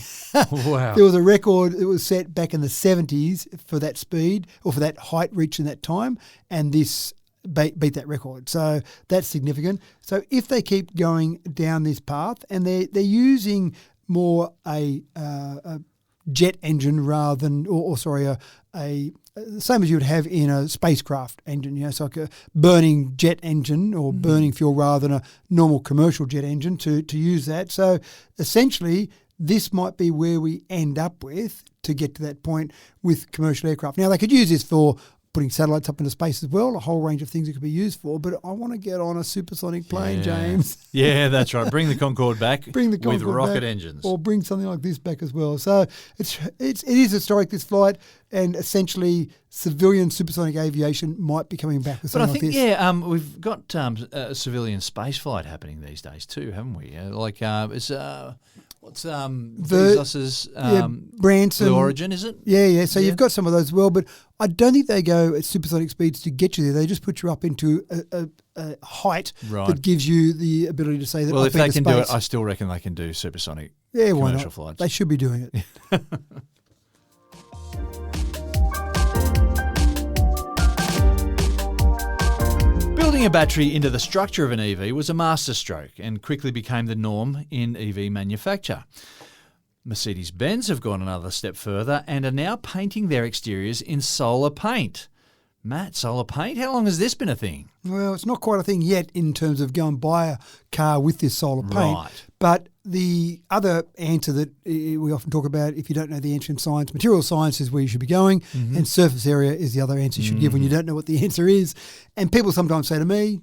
B: Wow.
C: There was a record that was set back in the 70s for that speed or for that height reached in that time, and this beat that record. So that's significant. So if they keep going down this path, and they're using more a jet engine rather than, a same as you would have in a spacecraft engine, so like a burning jet engine or burning fuel rather than a normal commercial jet engine to use that. So essentially, this might be where we end up with to get to that point with commercial aircraft. Now, they could use this for putting satellites up into space as well, a whole range of things it could be used for, but I want to get on a supersonic plane, James.
B: Yeah, that's right. Bring the Concorde back with rocket
C: back,
B: engines.
C: Or bring something like this back as well. So it is historic, this flight, and essentially civilian supersonic aviation might be coming back with something like this.
B: But I think, we've got a civilian space flight happening these days too, haven't we? What's Bezos's
C: Branson
B: Blue Origin, is it?
C: Yeah. So you've got some of those as well, but I don't think they go at supersonic speeds to get you there. They just put you up into a height that gives you the ability to say that.
B: Well, if they can do it, I still reckon they can do supersonic commercial flights.
C: They should be doing it.
B: Building a battery into the structure of an EV was a masterstroke and quickly became the norm in EV manufacture. Mercedes-Benz have gone another step further and are now painting their exteriors in solar paint. Matt, solar paint? How long has this been a thing?
C: Well, it's not quite a thing yet in terms of go and buy a car with this solar paint.
B: Right.
C: But the other answer that we often talk about, if you don't know the answer in science, material science is where you should be going, and surface area is the other answer you should give when you don't know what the answer is. And people sometimes say to me,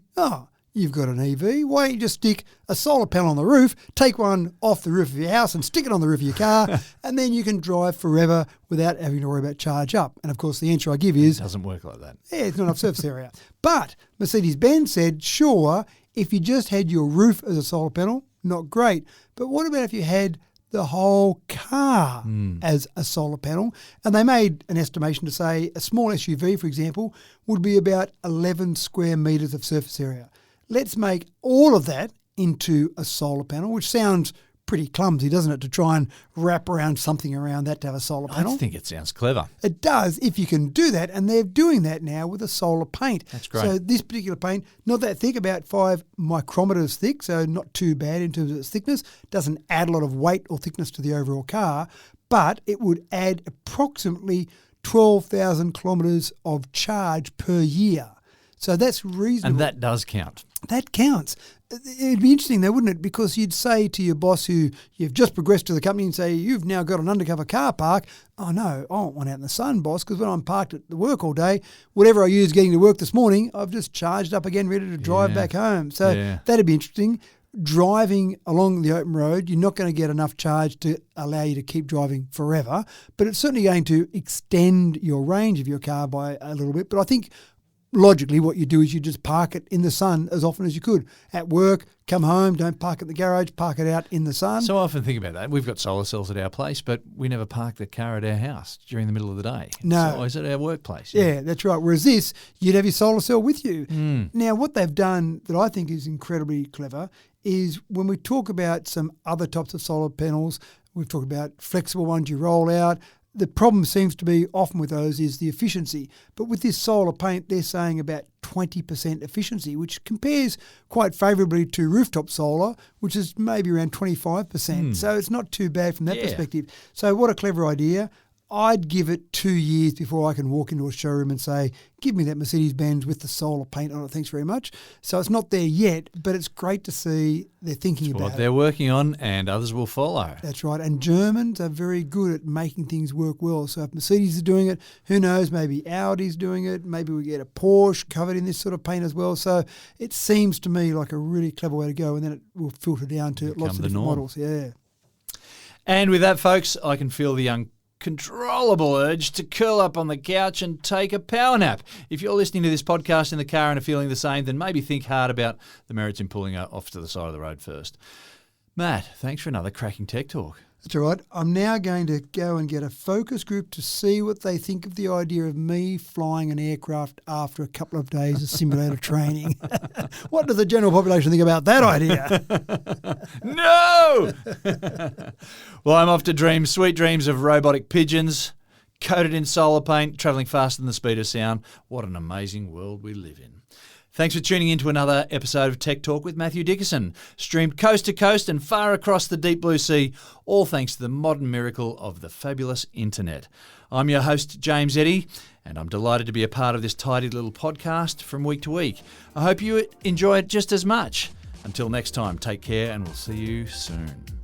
C: you've got an EV, why don't you just stick a solar panel on the roof, take one off the roof of your house and stick it on the roof of your car, and then you can drive forever without having to worry about charge up. And of course, the answer I give is...
B: It doesn't work like that.
C: Yeah, it's not enough surface area. But Mercedes-Benz said, sure, if you just had your roof as a solar panel, not great. But what about if you had the whole car as a solar panel? And they made an estimation to say a small SUV, for example, would be about 11 square metres of surface area. Let's make all of that into a solar panel, which sounds pretty clumsy, doesn't it, to try and wrap around something around that to have a solar panel?
B: I think it sounds clever.
C: It does, if you can do that, and they're doing that now with a solar paint.
B: That's great.
C: So this particular paint, not that thick, about 5 micrometers thick, so not too bad in terms of its thickness, doesn't add a lot of weight or thickness to the overall car, but it would add approximately 12,000 kilometres of charge per year. So that's reasonable.
B: And that does count.
C: That counts. It'd be interesting though, wouldn't it? Because you'd say to your boss who you've just progressed to the company and say, you've now got an undercover car park. Oh no, I want one out in the sun, boss, because when I'm parked at the work all day, whatever I used getting to work this morning, I've just charged up again, ready to drive back home. So that'd be interesting. Driving along the open road, you're not going to get enough charge to allow you to keep driving forever, but it's certainly going to extend your range of your car by a little bit. But I think logically what you do is you just park it in the sun as often as you could. At work, come home, don't park at the garage, park it out in the sun.
B: So I often think about that. We've got solar cells at our place, but we never park the car at our house during the middle of the day.
C: No.
B: It's always at our workplace.
C: Yeah, that's right. Whereas this, you'd have your solar cell with you. Now, what they've done that I think is incredibly clever is when we talk about some other types of solar panels, we've talked about flexible ones you roll out. The problem seems to be often with those is the efficiency. But with this solar paint, they're saying about 20% efficiency, which compares quite favourably to rooftop solar, which is maybe around 25%. So it's not too bad from that perspective. So what a clever idea. I'd give it 2 years before I can walk into a showroom and say, give me that Mercedes-Benz with the solar paint on it, thanks very much. So it's not there yet, but it's great to see they're thinking about it.
B: What they're working on, and others will follow.
C: That's right. And Germans are very good at making things work well. So if Mercedes is doing it, who knows, maybe Audi's doing it, maybe we get a Porsche covered in this sort of paint as well. So it seems to me like a really clever way to go, and then it will filter down to lots of different models. Yeah.
B: And with that, folks, I can feel the uncontrollable urge to curl up on the couch and take a power nap. If you're listening to this podcast in the car and are feeling the same, then maybe think hard about the merits in pulling off to the side of the road first. Matt, thanks for another cracking tech talk.
C: That's all right. I'm now going to go and get a focus group to see what they think of the idea of me flying an aircraft after a couple of days of simulator training. What does the general population think about that idea?
B: No! Well, I'm off to dream sweet dreams of robotic pigeons, coated in solar paint, travelling faster than the speed of sound. What an amazing world we live in. Thanks for tuning in to another episode of Tech Talk with Matthew Dickerson, streamed coast to coast and far across the deep blue sea, all thanks to the modern miracle of the fabulous internet. I'm your host, James Eddy, and I'm delighted to be a part of this tidy little podcast from week to week. I hope you enjoy it just as much. Until next time, take care and we'll see you soon.